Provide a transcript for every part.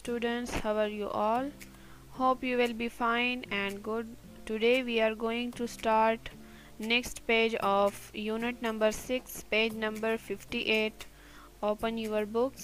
students, how are you all? Hope you will be fine and good. Today we are going to start next page of unit number 6, page number 58. Open your books.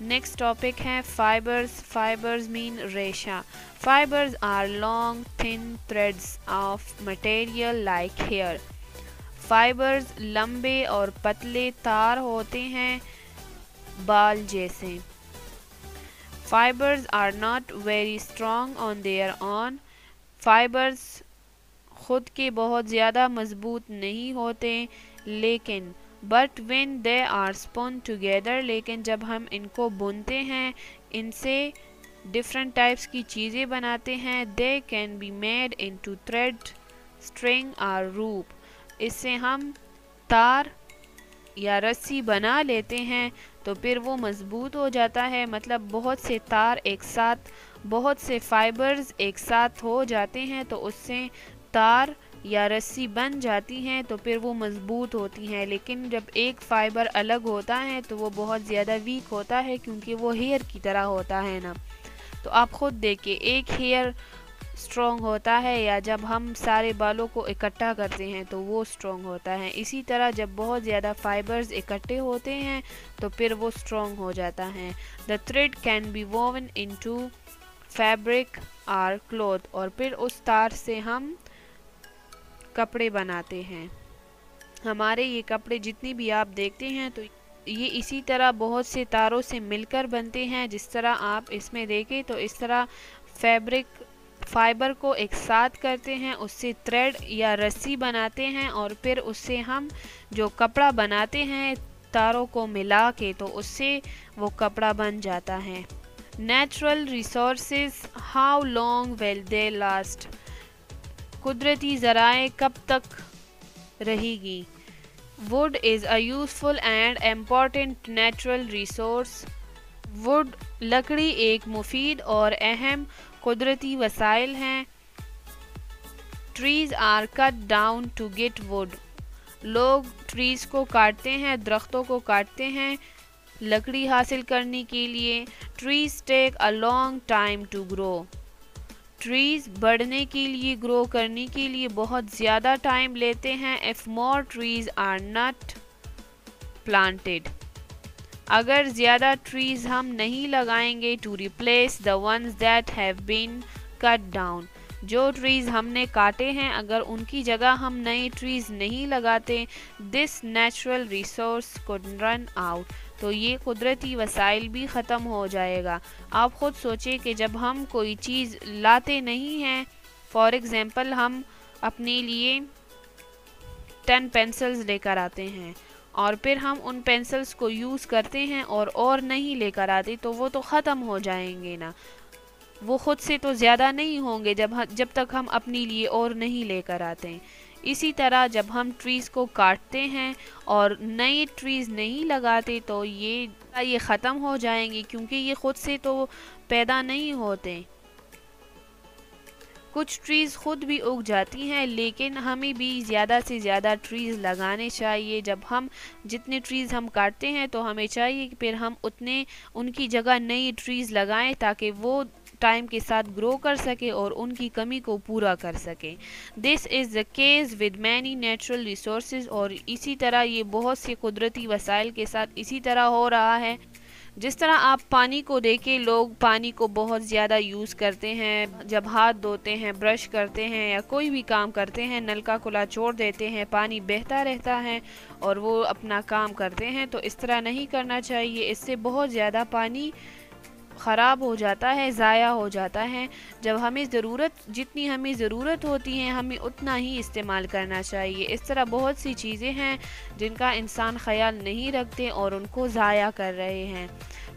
Next topic ہے fibres. Fibres mean ریشہ. Fibres are long thin threads of material like hair. Fibres لمبے اور پتلے تار ہوتے ہیں بال جیسے. Fibres are not very strong on their own. Fibres خود کے بہت زیادہ مضبوط نہیں ہوتے لیکن but when they are spun together, لیکن جب ہم ان کو بنتے ہیں، ان سے ڈفرینٹ ٹائپس کی چیزیں بناتے ہیں، they can be made into thread, string اور روپ. اس سے ہم تار یا رسی بنا لیتے ہیں تو پھر وہ مضبوط ہو جاتا ہے. مطلب بہت سے تار ایک ساتھ، بہت سے فائبرز ایک ساتھ ہو جاتے ہیں تو اس سے تار یا رسی بن جاتی ہیں تو پھر وہ مضبوط ہوتی ہیں. لیکن جب ایک فائبر الگ ہوتا ہے تو وہ بہت زیادہ ویک ہوتا ہے کیونکہ وہ ہیئر کی طرح ہوتا ہے نا. تو آپ خود دیکھیں، ایک ہیئر اسٹرانگ ہوتا ہے یا جب ہم سارے بالوں کو اکٹھا کرتے ہیں تو وہ اسٹرانگ ہوتا ہے. اسی طرح جب بہت زیادہ فائبرز اکٹھے ہوتے ہیں تو پھر وہ اسٹرانگ ہو جاتا ہے. The thread can be woven into fabric اور کلوتھ، اور پھر اس تار سے ہم کپڑے بناتے ہیں. ہمارے یہ کپڑے جتنی بھی آپ دیکھتے ہیں تو یہ اسی طرح بہت سے تاروں سے مل کر بنتے ہیں. جس طرح آپ اس میں دیکھیں تو اس طرح فائبر کو ایک ساتھ کرتے ہیں، اس سے تھریڈ یا رسی بناتے ہیں اور پھر اس سے ہم جو کپڑا بناتے ہیں تاروں کو ملا کے تو اس سے وہ کپڑا بن جاتا ہے. Natural resources how long will they last. قدرتی ذرائع کب تک رہے گی. Wood is a useful and important natural resource. Wood لکڑی ایک مفید اور اہم قدرتی وسائل ہیں. Trees are cut down to get wood. لوگ ٹریز کو کاٹتے ہیں، درختوں کو کاٹتے ہیں لکڑی حاصل کرنے کے لیے. Trees take a long time to grow. Trees بڑھنے کے لیے، گرو کرنے کے لیے بہت زیادہ ٹائم لیتے ہیں. if more trees are not planted. اگر زیادہ ٹریز ہم نہیں لگائیں گے to replace the ones that have been cut down. جو ٹریز ہم نے کاٹے ہیں اگر ان کی جگہ ہم نئے ٹریز نہیں لگاتے this natural resource could run out. تو یہ قدرتی وسائل بھی ختم ہو جائے گا. آپ خود سوچیں کہ جب ہم کوئی چیز لاتے نہیں ہیں، فار ایگزامپل ہم اپنے لیے 10 پینسلز لے کر آتے ہیں اور پھر ہم ان پینسلز کو یوز کرتے ہیں اور نہیں لے کر آتے تو وہ تو ختم ہو جائیں گے نا. وہ خود سے تو زیادہ نہیں ہوں گے جب تک ہم اپنے لیے اور نہیں لے کر آتے ہیں. اسی طرح جب ہم ٹریز کو کاٹتے ہیں اور نئے ٹریز نہیں لگاتے تو یہ ختم ہو جائیں گے کیونکہ یہ خود سے تو پیدا نہیں ہوتے. کچھ ٹریز خود بھی اگ جاتی ہیں لیکن ہمیں بھی زیادہ سے زیادہ ٹریز لگانے چاہیے. جب ہم جتنے ٹریز ہم کاٹتے ہیں تو ہمیں چاہیے کہ پھر ہم ان کی جگہ نئی ٹریز لگائیں تاکہ وہ ٹائم کے ساتھ گرو کر سکے اور ان کی کمی کو پورا کر سکے. This is the case with many natural resources. اور اسی طرح یہ بہت سے قدرتی وسائل کے ساتھ اسی طرح ہو رہا ہے. جس طرح آپ پانی کو دیکھیں، لوگ پانی کو بہت زیادہ یوز کرتے ہیں. جب ہاتھ دھوتے ہیں، برش کرتے ہیں یا کوئی بھی کام کرتے ہیں نل کا کھلا چھوڑ دیتے ہیں، پانی بہتا رہتا ہے اور وہ اپنا کام کرتے ہیں. تو اس طرح نہیں کرنا چاہیے. اس سے بہت زیادہ پانی خراب ہو جاتا ہے، ضائع ہو جاتا ہے. جب جتنی ہمیں ضرورت ہوتی ہے ہمیں اتنا ہی استعمال کرنا چاہیے. اس طرح بہت سی چیزیں ہیں جن کا انسان خیال نہیں رکھتے اور ان کو ضائع کر رہے ہیں.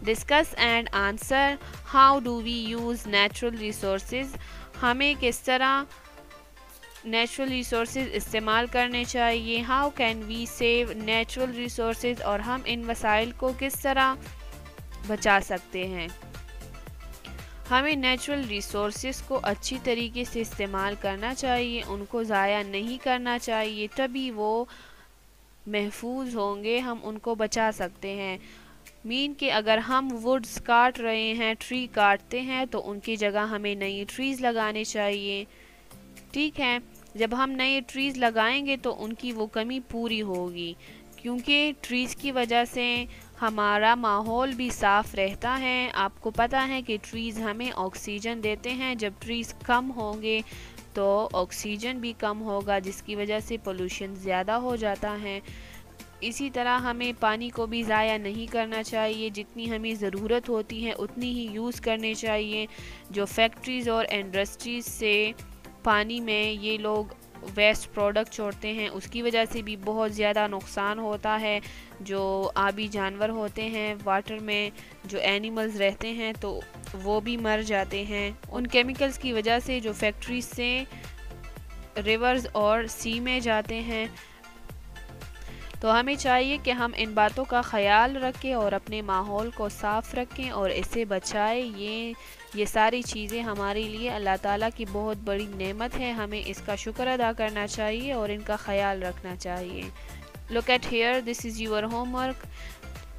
Discuss and answer how do we use natural resources. ہمیں کس طرح نیچرل ریسورسز استعمال کرنے چاہیے. How can we save natural resources. اور ہم ان وسائل کو کس طرح بچا سکتے ہیں. ہمیں نیچرل ریسورسز کو اچھی طریقے سے استعمال کرنا چاہیے، ان کو ضائع نہیں کرنا چاہیے، تبھی وہ محفوظ ہوں گے، ہم ان کو بچا سکتے ہیں. کہ اگر ہم ووڈز کاٹ رہے ہیں، ٹری کاٹتے ہیں تو ان کی جگہ ہمیں نئی ٹریز لگانے چاہیے. ٹھیک ہے، جب ہم نئے ٹریز لگائیں گے تو ان کی وہ کمی پوری ہوگی کیونکہ ٹریز کی وجہ سے ہمارا ماحول بھی صاف رہتا ہے. آپ کو پتہ ہے کہ ٹریز ہمیں آکسیجن دیتے ہیں. جب ٹریز کم ہوں گے تو آکسیجن بھی کم ہوگا، جس کی وجہ سے پولوشن زیادہ ہو جاتا ہے. اسی طرح ہمیں پانی کو بھی ضائع نہیں کرنا چاہیے. جتنی ہمیں ضرورت ہوتی ہے اتنی ہی یوز کرنے چاہیے. جو فیکٹریز اور انڈسٹریز سے پانی میں یہ لوگ ویسٹ پروڈکٹ چھوڑتے ہیں، اس کی وجہ سے بھی بہت زیادہ نقصان ہوتا ہے. جو آبی جانور ہوتے ہیں واٹر میں، جو اینیملز رہتے ہیں تو وہ بھی مر جاتے ہیں ان کیمیکلز کی وجہ سے جو فیکٹریز سے ریورز اور سی میں جاتے ہیں. تو ہمیں چاہیے کہ ہم ان باتوں کا خیال رکھیں اور اپنے ماحول کو صاف رکھیں اور اسے بچائیں. یہ ساری چیزیں ہمارے لیے اللہ تعالیٰ کی بہت بڑی نعمت ہے. ہمیں اس کا شکر ادا کرنا چاہیے اور ان کا خیال رکھنا چاہیے. Look at here, this is your homework.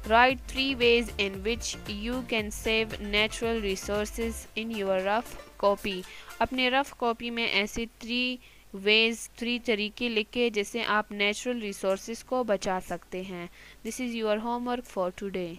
Write 3 ways in which you can save natural resources in your rough copy. اپنے رف کاپی میں ایسے 3 طریقے لکھے جس سے آپ نیچرل ریسورسز کو بچا سکتے ہیں. This is your homework for today.